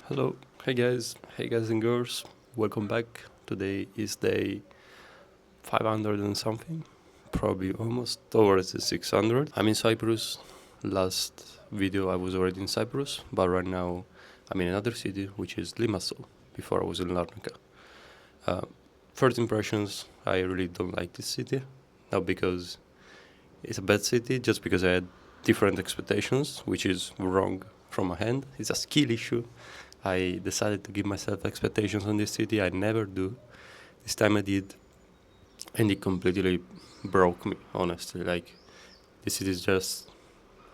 Hello, hey guys and girls, welcome back. Today is day 500 and something, probably almost towards the 600. I'm in Cyprus. Last video I was already in Cyprus, but right now I'm in another city, which is Limassol. Before I was in Larnaca. Uh, First impressions, I really don't like this city. Not because it's a bad city, just because I had different expectations, which is wrong from my hand. It's a skill issue. I decided to give myself expectations on this city. I never do. This time I did, and it completely broke me, honestly. Like, this city is just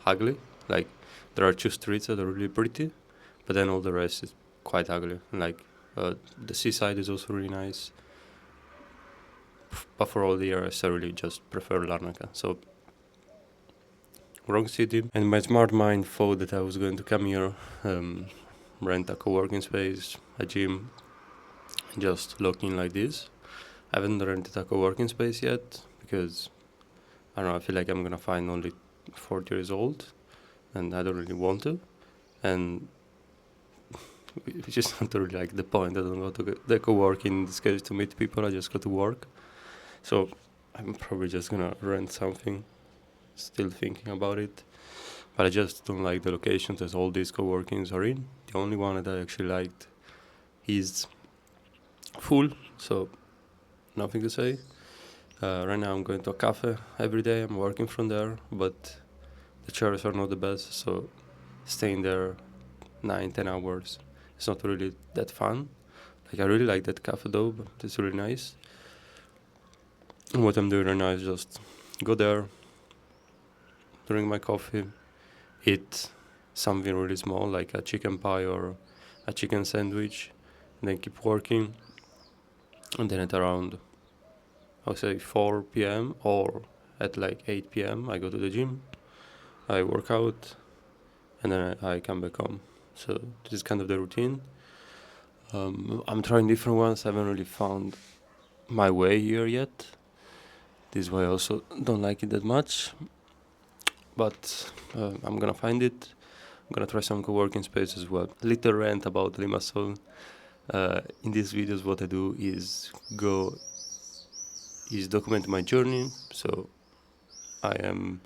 ugly. Like, there are two streets that are really pretty, but then all the rest is quite ugly. The seaside is also really nice. But for all the rest, I really just prefer Larnaca. So, wrong city. And my smart mind thought that I was going to come here, rent a co-working space, a gym, just looking like this. I haven't rented a co-working space yet because I don't know. I feel like I'm gonna find only 40 years old, and I don't really want to. And which is not really like the point. I don't go to the co-working in this case to meet people. I just go to work. So I'm probably just gonna rent something. Still thinking about it, but I just don't like the locations that all these co-workings are in. The only one that I actually liked is full, so nothing to say. Right now I'm going to a cafe every day. I'm working from there, but the chairs are not the best, so staying there 9, 10 hours, it's not really that fun. Like I really like that cafe though, but it's really nice. And what I'm doing right now is just go there, drink my coffee, eat something really small like a chicken pie or a chicken sandwich, and then keep working. And then at around, I'll say 4 p.m. or at like 8 p.m. I go to the gym, I work out, and then I come back home. So this is kind of the routine. I'm trying different ones. I haven't really found my way here yet. This is why I also don't like it that much. But I'm gonna find it. I'm gonna try some co-working space as well. Little rant about Limassol. In these videos, what I do is document my journey. So I am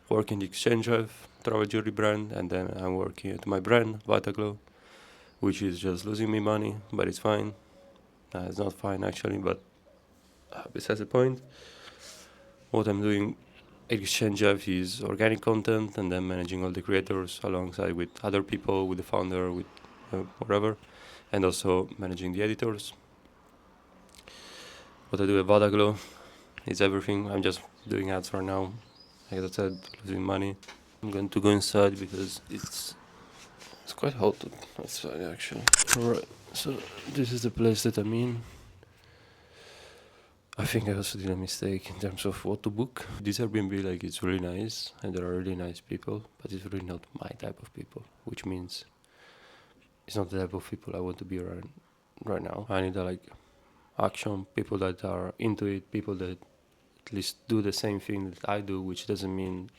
working the Exchange Drive travel jewelry brand, and then I'm working at my brand Vitaglow, which is just losing me money, but it's fine. It's not fine actually, but besides the point, what I'm doing at Exchange Drive is organic content, and then managing all the creators alongside with other people, with the founder, with whatever, and also managing the editors. What I do at Vitaglow is everything. I'm just doing ads right now. Like I said, losing money. I'm going to go inside because it's quite hot outside actually. Alright, so this is the place that I'm in. I think I also did a mistake in terms of what to book. This Airbnb, like, it's really nice and there are really nice people, but it's really not my type of people, which means it's not the type of people I want to be around right now. I need action, people that are into it, people that at least do the same thing that I do, which doesn't mean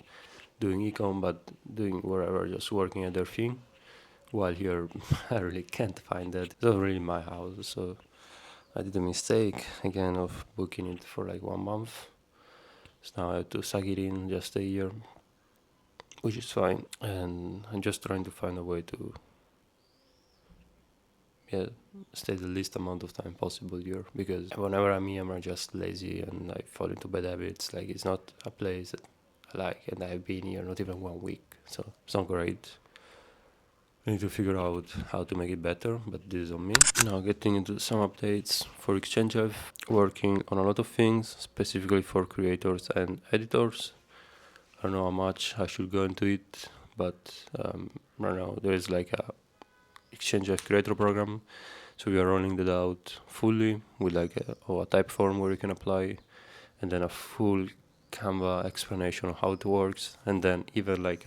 doing ecom, but doing wherever, just working at their thing. While here, I really can't find that. It's not really my house, so I did a mistake again of booking it for like 1 month. So now I have to suck it in, just stay here, which is fine. And I'm just trying to find a way to, stay the least amount of time possible here. Because whenever I'm here, I'm just lazy and I fall into bad habits. Like, it's not a place that I like, and I've been here not even 1 week, so it's not great. I need to figure out how to make it better, but this is on me. Now getting into some updates for Exchange Drive, working on a lot of things, specifically for creators and editors. I don't know how much I should go into it, but right now there is like a Exchange Drive creator program, so we are rolling that out fully with like a type form where you can apply, and then a full Canva explanation of how it works, and then even like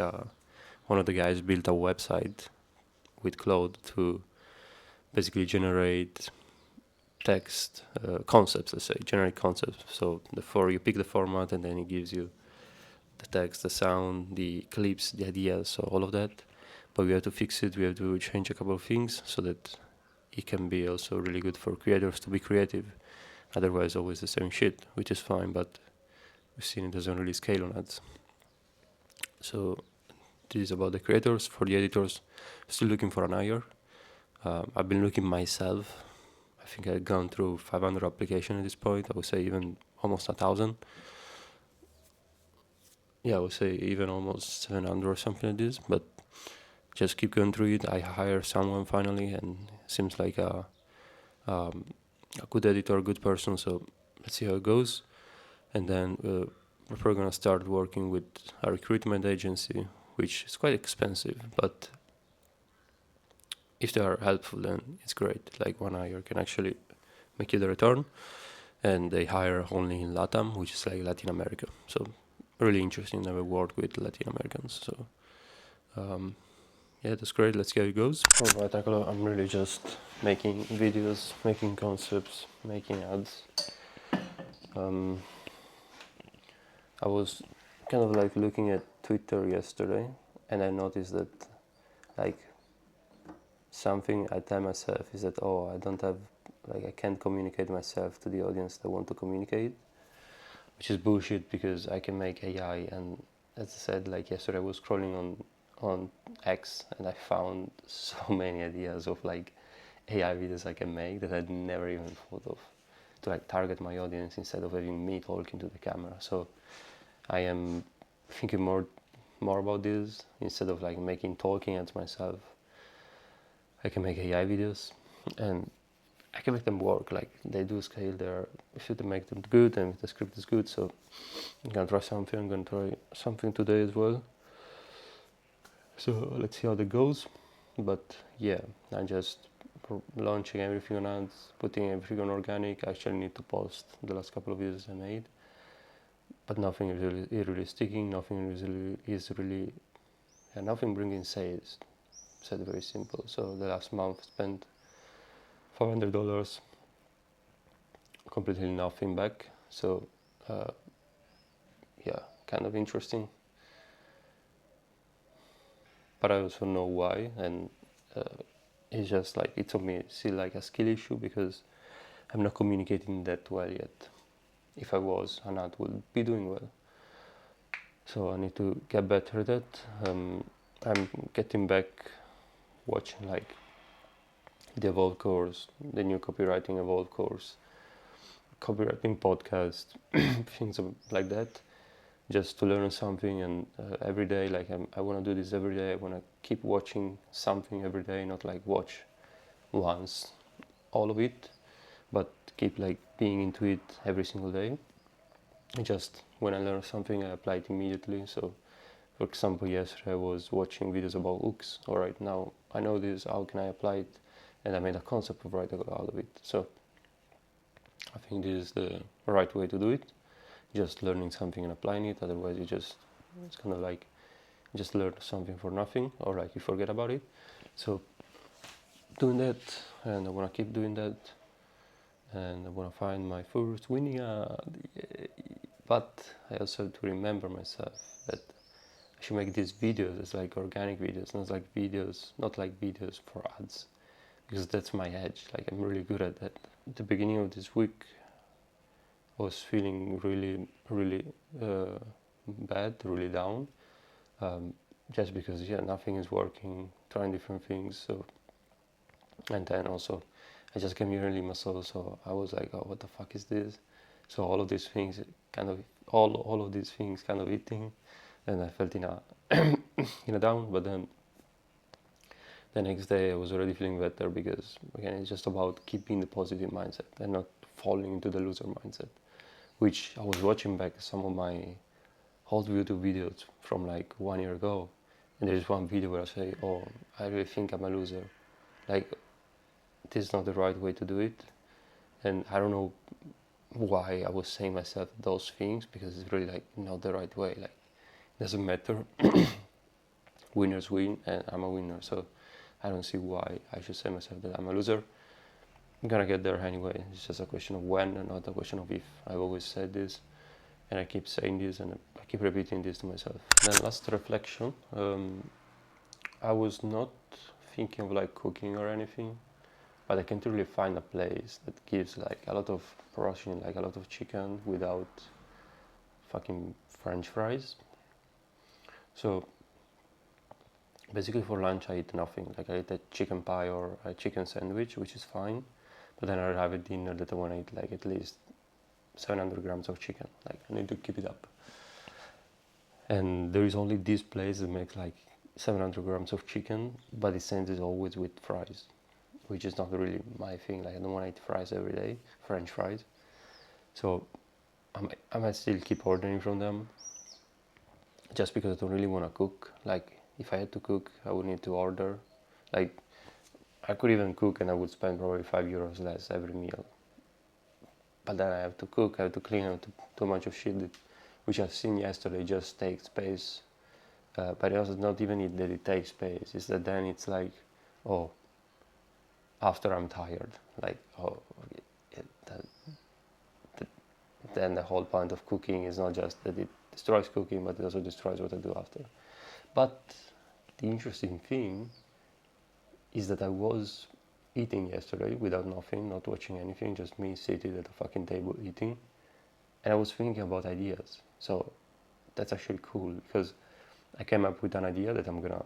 one of the guys built a website with Claude to basically generate text concepts, let's say, generate concepts. So you pick the format and then it gives you the text, the sound, the clips, the ideas, so all of that. but we have to fix it. We have to change a couple of things so that it can be also really good for creators to be creative. Otherwise, always the same shit, which is fine, but we've seen it doesn't really scale on ads. So this is about the creators. For the editors, still looking for an hire. I've been looking myself. I think I've gone through 500 applications at this point. I would say even almost 1,000. Yeah, I would say even almost 700 or something like this. But just keep going through it. I hire someone finally, and seems like a good editor, good person. So let's see how it goes. And then we're probably gonna start working with a recruitment agency, which is quite expensive, but if they are helpful, then it's great. Like one hire can actually make you the return, and they hire only in LATAM, which is like Latin America. So really interesting. Never worked with Latin Americans, so yeah, that's great. Let's see how it goes. Alright, Akolo, I'm really just making videos, making concepts, making ads. I was kind of like looking at Twitter yesterday, and I noticed that like something I tell myself is that, oh, I don't have, like, I can't communicate myself to the audience that I want to communicate, which is bullshit, because I can make AI. And as I said, like yesterday I was scrolling on X, and I found so many ideas of like AI videos I can make that I'd never even thought of, to like target my audience instead of having me talking to the camera. So I am thinking more about this. Instead of like making talking ads myself, I can make AI videos, and I can make them work. Like, they do scale there if you make them good, and if the script is good. So I'm gonna try something. I'm gonna try something today as well. So let's see how that goes. But yeah, I'm just launching everything on ads, putting everything on organic. I actually need to post the last couple of videos I made, but nothing is really sticking. Nothing is really nothing bringing sales. Said very simple. So the last month spent $500, completely nothing back. So yeah, kind of interesting. But I also know why, and it's just like, it took me still like a skill issue, because I'm not communicating that well yet. If I was, an ad would be doing well. So I need to get better at that. I'm getting back watching like the Evolve course, the new copywriting Evolve course, copywriting podcast, things like that, just to learn something. And every day, like I want to do this every day. I want to keep watching something every day, not like watch once all of it, but keep like being into it every single day. Just when I learn something, I apply it immediately. So for example, yesterday I was watching videos about hooks. All right, now I know this, how can I apply it? And I made a concept of right out of it. So I think this is the right way to do it. Just learning something and applying it. Otherwise, it's kind of like just learn something for nothing, or like you forget about it. So doing that, and I want to keep doing that, and I want to find my first winning ad. Yay. But I also have to remember myself that I should make these videos as like organic videos, not like videos for ads, because that's my edge. Like, I'm really good at that. At the beginning of this week, I was feeling really bad, really down, just because nothing is working, trying different things. So, and then also I just came here in Limassol, so I was like, oh, what the fuck is this? So all of these things all of these things kind of hitting, and I felt in a in a down. But then the next day I was already feeling better, because again, it's just about keeping the positive mindset and not falling into the loser mindset, which I was watching back some of my old YouTube videos from like 1 year ago, and there's one video where I say, oh, I really think I'm a loser, like, this is not the right way to do it. And I don't know why I was saying myself those things, because it's really like not the right way. Like, it doesn't matter. Winners win, and I'm a winner, so I don't see why I should say myself that I'm a loser. I'm gonna get there anyway. It's just a question of when, and not a question of if. I've always said this, and I keep saying this, and I keep repeating this to myself. Then last reflection, I was not thinking of like cooking or anything, but I can't really find a place that gives like a lot of protein, like a lot of chicken without fucking French fries. So basically for lunch I eat nothing. Like I eat a chicken pie or a chicken sandwich, which is fine. But then I have a dinner that I want to eat like at least 700 grams of chicken. Like I need to keep it up. And there is only this place that makes like 700 grams of chicken, but it sends it always with fries, which is not really my thing. Like I don't want to eat fries every day, French fries. So I might still keep ordering from them, just because I don't really want to cook. Like if I had to cook, I would need to order. Like I could even cook and I would spend probably €5 less every meal. But then I have to cook, I have to clean, I have to do a bunch of shit that, which I've seen yesterday, just takes space. But it also not even that it takes space. It's that then it's like, oh, after I'm tired, like oh, that, then the whole point of cooking is not just that it destroys cooking, but it also destroys what I do after. But the interesting thing is that I was eating yesterday without nothing, not watching anything, just me seated at a fucking table eating, and I was thinking about ideas. So that's actually cool because I came up with an idea that I'm gonna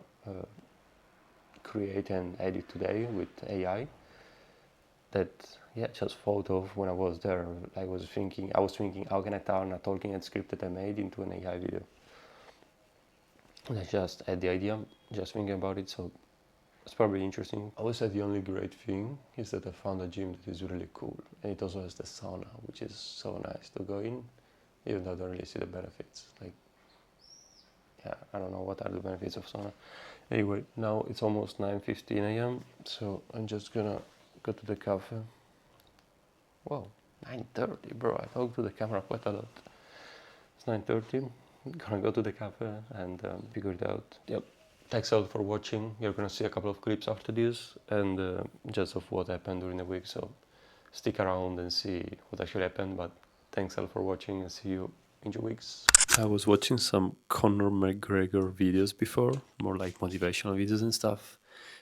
create and edit today with AI. That just thought of when I was there. I was thinking, how can I turn a talking head script that I made into an AI video? And I just had the idea, just thinking about it. So it's probably interesting. I would say the only great thing is that I found a gym that is really cool, and it also has the sauna, which is so nice to go in, even though I don't really see the benefits. Like, yeah, I don't know what are the benefits of sauna. Anyway, now it's almost 9:15 a.m., so I'm just gonna go to the cafe. Wow, 9:30, bro. I talk to the camera quite a lot. It's 9:30. Gonna go to the cafe and figure it out. Yep. Thanks a lot for watching. You're gonna see a couple of clips after this and just of what happened during the week. So stick around and see what actually happened. But thanks a lot for watching and see you in 2 weeks. I was watching some Conor McGregor videos before, more like motivational videos and stuff.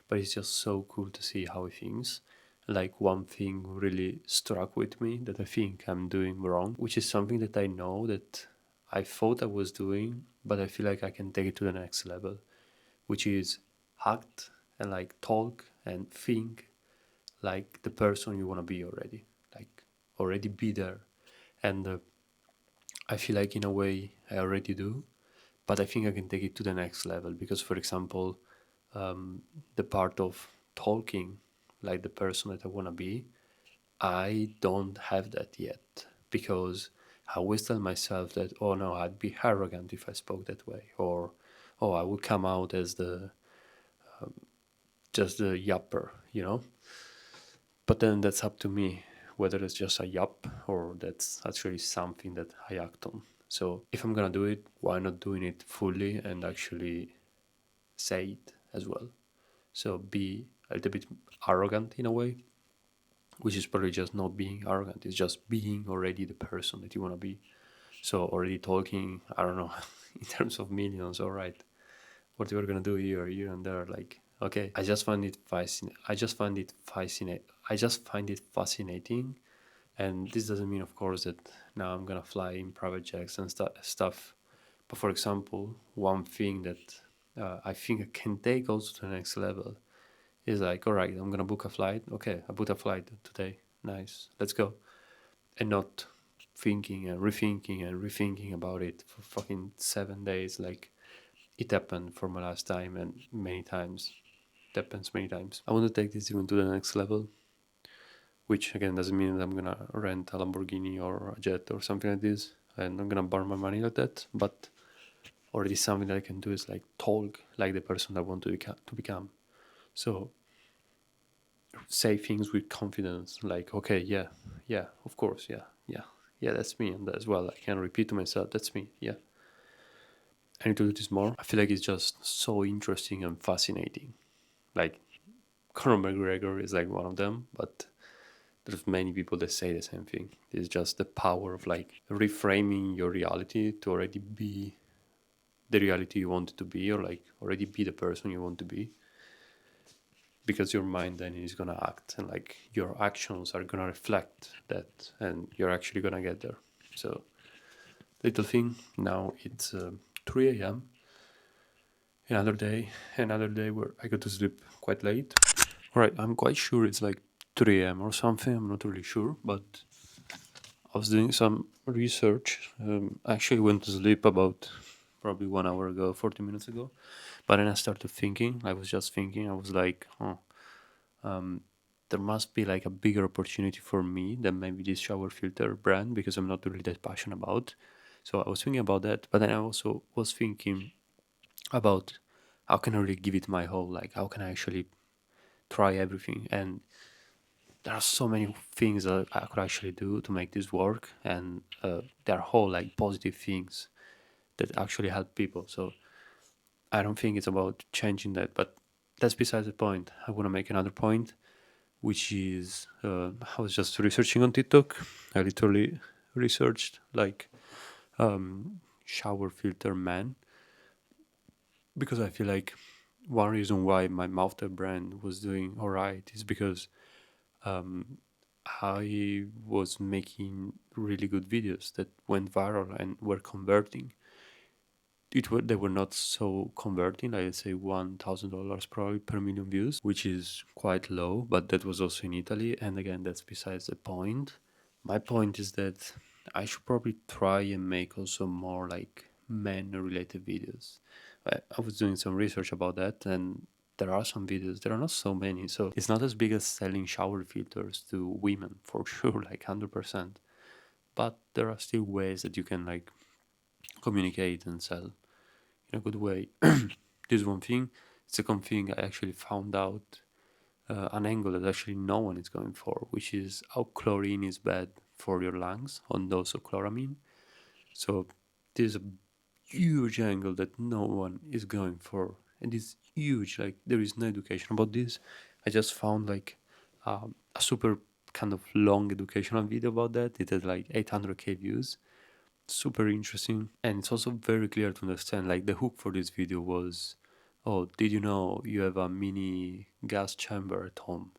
But it's just so cool to see how he thinks. Like one thing really struck with me that I think I'm doing wrong, which is something that I know that I thought I was doing, but I feel like I can take it to the next level, which is act and like talk and think like the person you want to be already, like already be there. And I feel like in a way I already do, but I think I can take it to the next level because, for example, the part of talking like the person that I want to be, I don't have that yet because I always tell myself that, oh no, I'd be arrogant if I spoke that way, or oh, I would come out as the just the yapper, you know. But then that's up to me whether it's just a yup or that's actually something that I act on. So if I'm gonna do it, why not doing it fully and actually say it as well? So be a little bit arrogant in a way, which is probably just not being arrogant. It's just being already the person that you want to be. So already talking, I don't know, in terms of millions, all right, what you're gonna do here and there, like, okay. I just find it fascinating. I just find it fascinating. And this doesn't mean, of course, that now I'm gonna fly in private jets and stuff. But for example, one thing that I think I can take also to the next level is like, all right, I'm gonna book a flight. Okay, I booked a flight today. Nice, let's go. And not thinking and rethinking about it for fucking 7 days. Like it happened for my last time and many times. It happens many times. I want to take this even to the next level, which again doesn't mean that I'm gonna rent a Lamborghini or a jet or something like this. And I'm gonna burn my money like that. But already something that I can do is like talk like the person I want to become. So say things with confidence, like, okay, yeah, of course, yeah, that's me, and as well, I can repeat to myself, that's me, yeah. I need to do this more. I feel like it's just so interesting and fascinating. Like, Conor McGregor is like one of them, but there's many people that say the same thing. It's just the power of like reframing your reality to already be the reality you want it to be, or like already be the person you want to be, because your mind then is gonna act, and like your actions are gonna reflect that, and you're actually gonna get there. So little thing. Now it's 3 a.m. Another day where I go to sleep quite late. Right, I'm quite sure it's like 3 a.m. or something. I'm not really sure, but I was doing some research. I actually went to sleep about probably 1 hour ago, 40 minutes ago. But then I started thinking. I was just thinking. I was like, oh, there must be like a bigger opportunity for me than maybe this shower filter brand, because I'm not really that passionate about. So I was thinking about that. But then I also was thinking about how can I really give it my whole. Like, how can I actually try everything? And there are so many things that I could actually do to make this work, and they're whole like positive things that actually help people. So I don't think it's about changing that, but that's besides the point. I want to make another point, which is I was just researching on TikTok. I literally researched like shower filter man, because I feel like one reason why my Mouthtail brand was doing alright is because I was making really good videos that went viral and were converting. They were not so converting, like, let's say $1,000 probably per million views, which is quite low, but that was also in Italy. And again, that's besides the point. My point is that I should probably try and make also more like men related videos. I was doing some research about that, and there are some videos, there are not so many, so it's not as big as selling shower filters to women for sure, like 100%. But there are still ways that you can like communicate and sell in a good way. This is one thing. Second thing, I actually found out an angle that actually no one is going for, which is how chlorine is bad for your lungs on dose of chloramine. So there's a huge angle that no one is going for, and it's huge. Like, there is no education about this. I just found like a super kind of long educational video about that. It had like 800k views, super interesting, and it's also very clear to understand. Like, the hook for this video was, oh, did you know you have a mini gas chamber at home,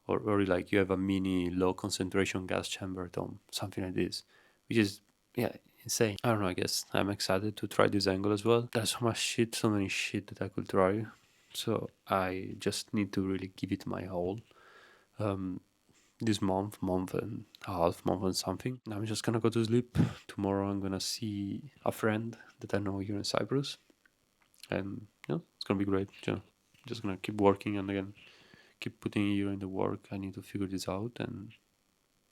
or like you have a mini low concentration gas chamber at home, something like this, which is, yeah, insane. I don't know, I guess I'm excited to try this angle as well. There's so many shit that I could try, so I just need to really give it my all. This month and a half, month and something. I'm just gonna go to sleep. Tomorrow I'm gonna see a friend that I know here in Cyprus, and yeah, it's gonna be great. Yeah, just gonna keep working, and again keep putting you in the work. I need to figure this out and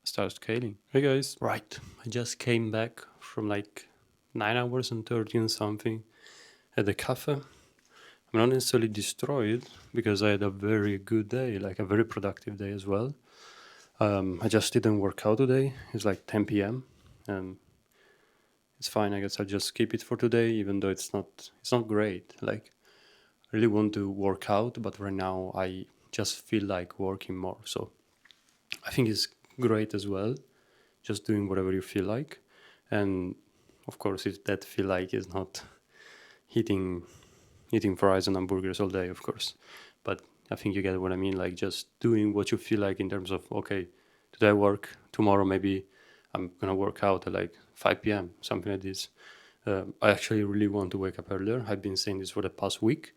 start scaling. Hey guys, right? I just came back from like 9 hours and 30 and something at the cafe. I'm not necessarily destroyed because I had a very good day, like a very productive day as well. I just didn't work out today. It's like 10 p.m. and it's fine. I guess I'll just skip it for today, even though it's not great. Like, I really want to work out, but right now I just feel like working more. So I think it's great as well, just doing whatever you feel like. And of course, if that feel like is not eating eating fries and hamburgers all day, of course. But I think you get what I mean. Like, just doing what you feel like in terms of, okay, today I work, tomorrow maybe I'm gonna work out at like 5 p.m., something like this. I actually really want to wake up earlier. I've been saying this for the past week.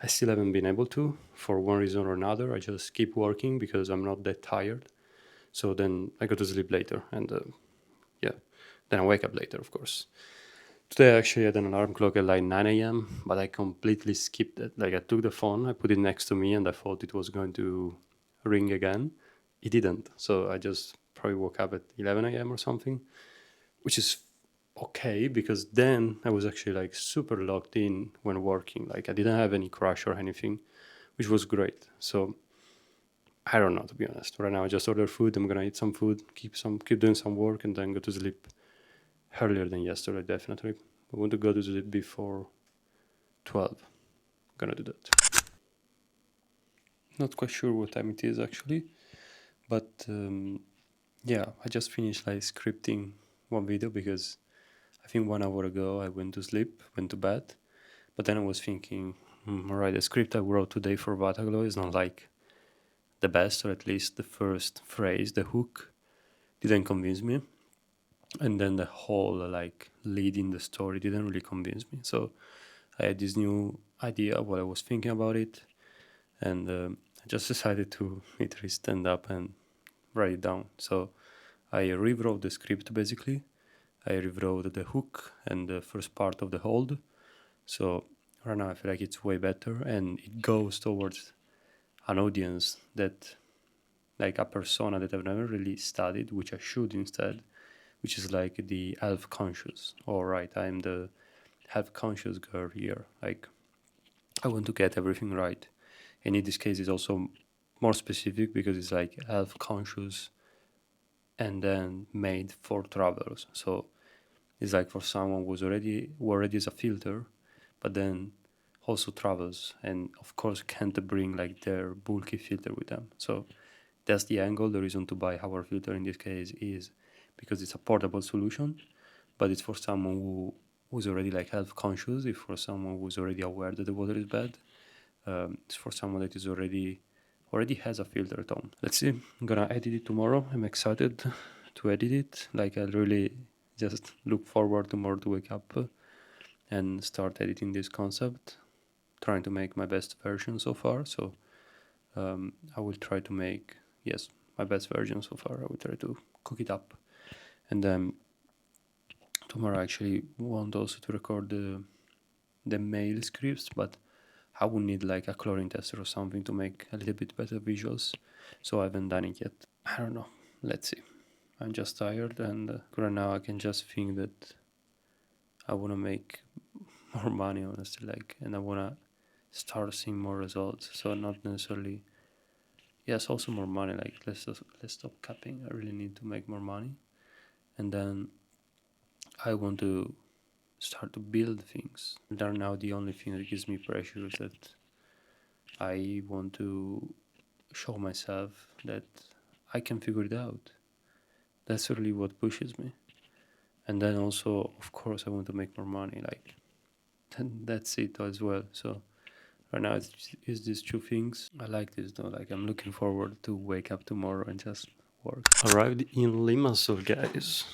I still haven't been able to, for one reason or another. I just keep working because I'm not that tired. So then I go to sleep later, and yeah, then I wake up later, of course. Today I actually had an alarm clock at like 9 a.m., but I completely skipped it. Like, I took the phone, I put it next to me, and I thought it was going to ring again. It didn't. So I just probably woke up at 11 a.m. or something, which is okay, because then I was actually like super locked in when working. Like, I didn't have any crash or anything, which was great. So I don't know, to be honest. Right now I just order food. I'm gonna eat some food, keep doing some work, and then go to sleep earlier than yesterday. Definitely, I want to go to sleep before 12. I'm gonna do that. Not quite sure what time it is actually, but yeah, I just finished like scripting one video because I think 1 hour ago I went to sleep, went to bed, but then I was thinking, alright, the script I wrote today for Bataglo is not like the best, or at least the first phrase, the hook, didn't convince me. And then the whole like lead in the story didn't really convince me. So I had this new idea of what I was thinking about it, and I just decided to literally stand up and write it down. So I rewrote the script basically. I rewrote the hook and the first part of the hold. So right now I feel like it's way better, and it goes towards an audience that, like a persona that I've never really studied, which I should instead, which is like the health conscious. All right, I'm the health conscious girl here. Like I want to get everything right, and in this case, it's also more specific because it's like health conscious and then made for travelers. So it's like for someone who already is a filter, but then also travels, and of course can't bring like their bulky filter with them. So that's the angle. The reason to buy our filter in this case is because it's a portable solution, but it's for someone who's already like health conscious. If for someone who's already aware that the water is bad, it's for someone that is already has a filter at home. Let's see. I'm gonna edit it tomorrow. I'm excited to edit it. Like I really just look forward tomorrow to wake up and start editing this concept. Trying to make my best version so far. So I will try to make, yes, my best version so far. I will try to cook it up, and then tomorrow I actually want also to record the mail scripts, but I would need like a chlorine tester or something to make a little bit better visuals. So I haven't done it yet. I don't know. Let's see. I'm just tired, and right now I can just think that I want to make more money, honestly. Like, and I want to start seeing more results. So not necessarily. Yes, also more money. Like let's stop capping. I really need to make more money, and then I want to start to build things. They're now the only thing that gives me pressure is that I want to show myself that I can figure it out. That's really what pushes me. And then also, of course, I want to make more money. Like, that's it as well. So right now, it's these two things. I like this though. Like, I'm looking forward to wake up tomorrow and just work. Arrived in Limassol, guys.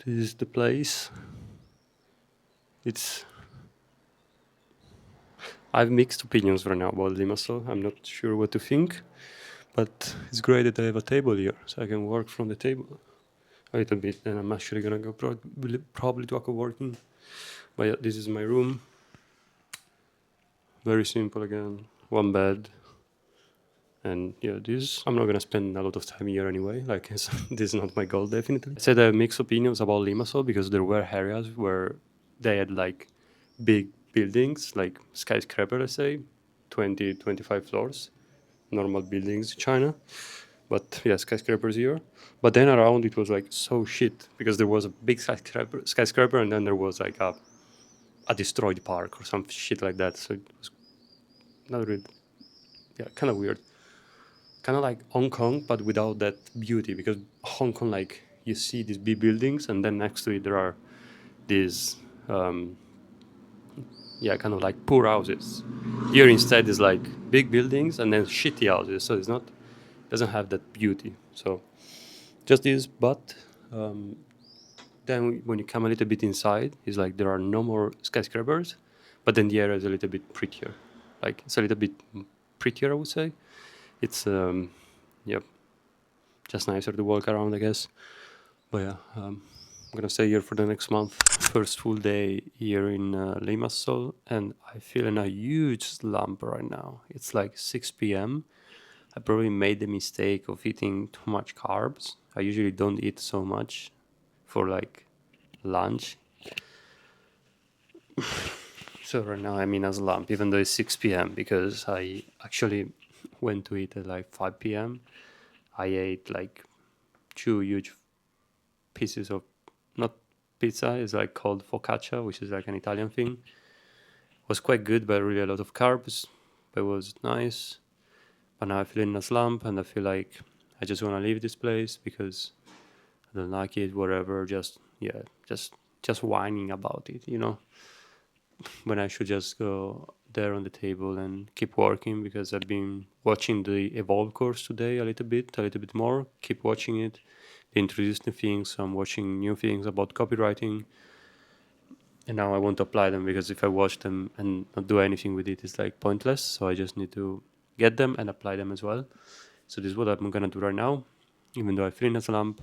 This is the place. It's. I have mixed opinions right now about Limassol. I'm not sure what to think, but it's great that I have a table here, so I can work from the table a little bit. And I'm actually gonna go probably to a co-working. But yeah, this is my room. Very simple again. One bed. And yeah, this I'm not gonna spend a lot of time here anyway. Like this is not my goal, definitely. I said I have mixed opinions about Limassol because there were areas where they had like big buildings, like skyscraper, let's say, 20, 25 floors, normal buildings in China. But yeah, skyscrapers here. But then around it was like so shit because there was a big skyscraper, and then there was like a destroyed park or some shit like that. So it was not really, yeah, kind of weird. Kind of like Hong Kong, but without that beauty. Because Hong Kong, like you see these big buildings, and then next to it there are these, yeah, kind of like poor houses. Here instead is like big buildings and then shitty houses. So it's not doesn't have that beauty. So just this, but then when you come a little bit inside, it's like there are no more skyscrapers, but then the area is a little bit prettier. Like it's a little bit prettier, I would say. It's yeah, just nicer to walk around, I guess. But yeah, I'm gonna stay here for the next month. First full day here in Limassol, and I feel in a huge slump right now. It's like 6 p.m. I probably made the mistake of eating too much carbs. I usually don't eat so much for like lunch. So right now I'm in a slump, even though it's 6 p.m. because I actually went to eat at like 5 p.m. I ate like two huge pieces of not pizza, it's like called focaccia, which is like an Italian thing. It was quite good, but really a lot of carbs. But it was nice. But now I feel in a slump, and I feel like I just want to leave this place because I don't like it. Whatever, just yeah, just whining about it, when I should just go there on the table and keep working, because I've been watching the Evolve course today a little bit more, keep watching it. They introduce new things, so I'm watching new things about copywriting, and now I want to apply them, because if I watch them and not do anything with it, it's like pointless. So I just need to get them and apply them as well. So this is what I'm gonna do right now. Even though I feel in a slump,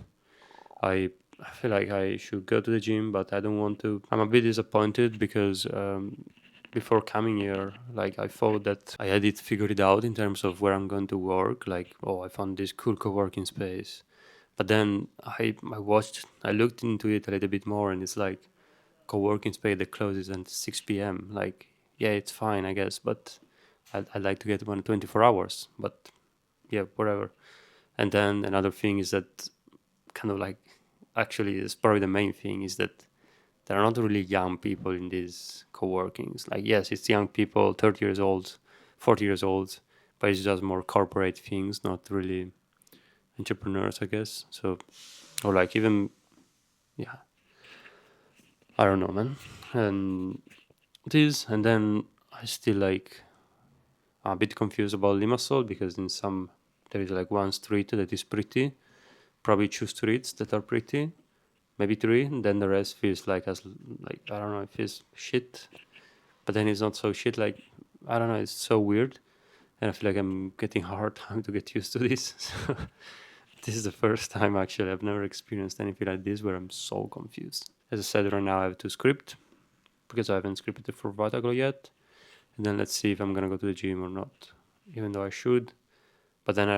I feel like I should go to the gym, but I don't want to. I'm a bit disappointed because before coming here, like I thought that I had it figured out in terms of where I'm going to work. Like, oh, I found this cool co-working space. But then I looked into it a little bit more, and it's like co-working space that closes at 6 p.m. Like, yeah, it's fine, I guess, but I'd like to get one 24 hours. But yeah, whatever. And then another thing is that kind of like, actually, it's probably the main thing, is that there are not really young people in these co-workings. Like, yes, it's young people, 30 years old, 40 years old, but it's just more corporate things, not really entrepreneurs, I guess. So, or like even, yeah, I don't know, man. And this, and then I still like a bit confused about Limassol, because in some there is like one street that is pretty, probably two streets that are pretty, maybe three, and then the rest feels like as like, I don't know, it feels shit, but then it's not so shit. Like, I don't know, it's so weird, and I feel like I'm getting a hard time to get used to this. So this is the first time, actually, I've never experienced anything like this where I'm so confused. As I said, right now I have to script, because I haven't scripted for Vataglo yet, and then let's see if I'm gonna go to the gym or not, even though I should. But then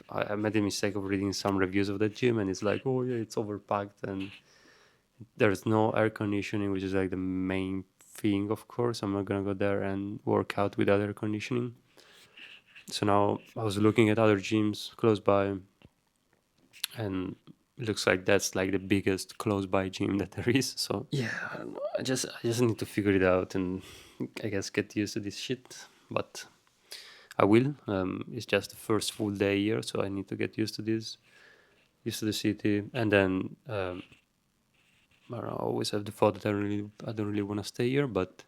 I made the mistake of reading some reviews of the gym, and it's like, oh yeah, it's overpacked and there's no air conditioning, which is like the main thing. Of course, I'm not gonna go there and work out without air conditioning. So now I was looking at other gyms close by, and it looks like that's like the biggest close by gym that there is. So yeah, I don't know. I just need to figure it out, and I guess get used to this shit. But I will. It's just the first full day here, so I need to get used to this, used to the city, and then I don't know, I always have the thought that I don't really want to stay here, but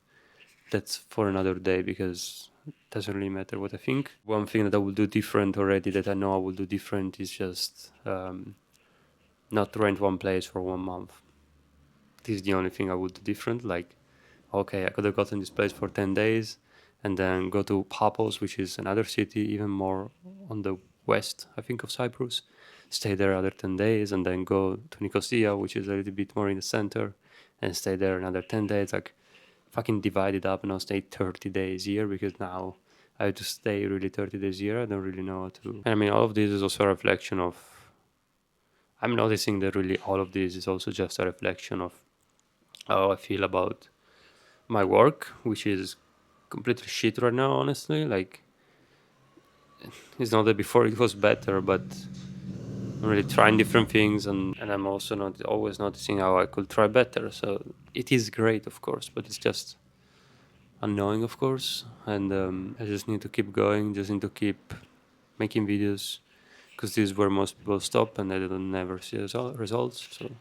that's for another day, because it doesn't really matter what I think. One thing that I will do different already, that I know I will do different, is just not rent one place for 1 month. This is the only thing I would do different. Like, okay, I could have gotten this place for 10 days and then go to Paphos, which is another city even more on the west, I think, of Cyprus. Stay there other 10 days and then go to Nicosia, which is a little bit more in the center, and stay there another 10 days. Like, fucking divide it up and I'll stay 30 days here, because now I have to stay really 30 days here. I don't really know how to. And I mean, all of this is also a reflection of. I'm noticing that really all of this is also just a reflection of how I feel about my work, which is completely shit right now, honestly. Like, it's not that before it was better, but I'm really trying different things, and I'm also not always noticing how I could try better. So it is great, of course, but it's just annoying, of course. And I just need to keep going, just need to keep making videos, because this is where most people stop and they don't never see results. So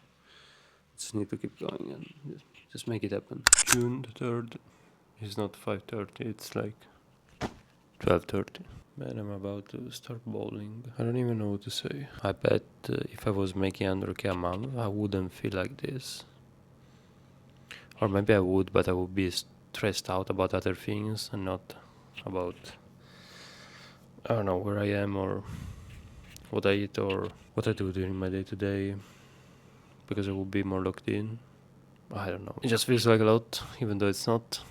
just need to keep going and just make it happen. June the 3rd is not 5:30, it's like 12:30. Man, I'm about to start bowling. I don't even know what to say. I bet if I was making 100k a month, I wouldn't feel like this. Or maybe I would, but I would be stressed out about other things and not about, I don't know, where I am or what I eat or what I do during my day to day, because I would be more locked in. I don't know. It just feels like a lot, even though it's not,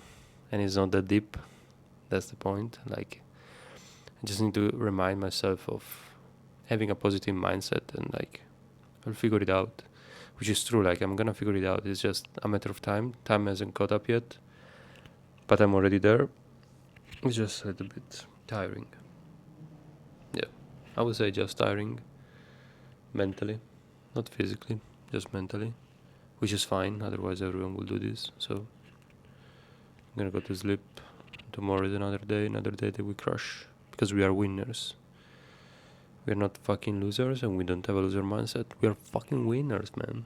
and it's not that deep. That's the point. Like, I just need to remind myself of having a positive mindset, and like, I'll figure it out, which is true. Like, I'm gonna figure it out. It's just a matter of time. Time hasn't caught up yet, but I'm already there. It's just a little bit tiring. Yeah, I would say just tiring mentally, not physically, just mentally, which is fine. Otherwise, everyone will do this. So I'm gonna go to sleep. Tomorrow is another day that we crush, because we are winners. We're not fucking losers, and we don't have a loser mindset. We are fucking winners, man.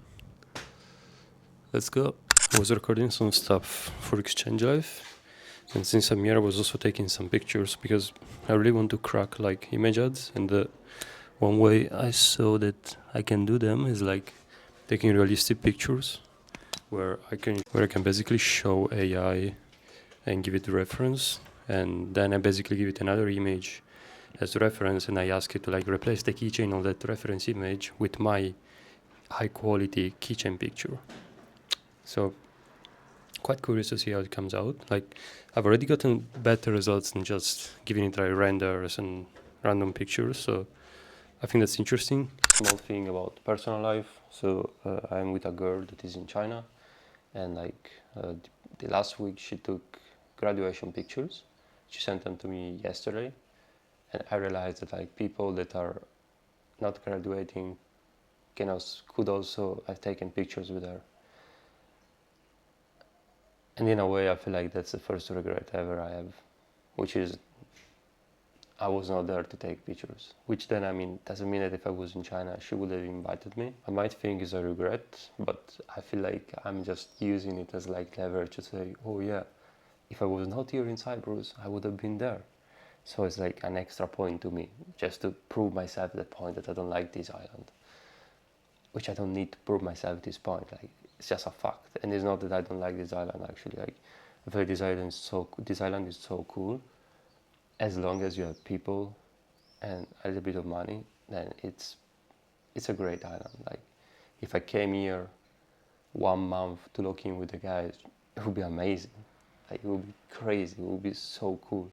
Let's go. I was recording some stuff for Exchange Live, and since I'm here, I was also taking some pictures because I really want to crack like image ads. And the one way I saw that I can do them is like taking realistic pictures, where I can basically show AI and give it the reference, and then I basically give it another image as a reference, and I ask it to like replace the keychain of that reference image with my high quality keychain picture. So quite curious to see how it comes out. Like I've already gotten better results than just giving it like renders and random pictures. So I think that's interesting. Small thing about personal life. So I'm with a girl that is in China, and like the last week she took graduation pictures. She sent them to me yesterday, and I realized that like people that are not graduating could also have taken pictures with her. And in a way, I feel like that's the first regret ever I have, which is I was not there to take pictures. Which then, I mean, doesn't mean that if I was in China, she would have invited me. I might think it's a regret, but I feel like I'm just using it as like leverage to say, oh yeah, if I was not here in Cyprus, I would have been there. So it's like an extra point to me, just to prove myself the point that I don't like this island. Which I don't need to prove myself at this point. Like it's just a fact, and it's not that I don't like this island. Actually, like I feel like this island is so cool. As long as you have people and a little bit of money, then it's a great island. Like if I came here 1 month to look in with the guys, it would be amazing. Like it would be crazy. It would be so cool.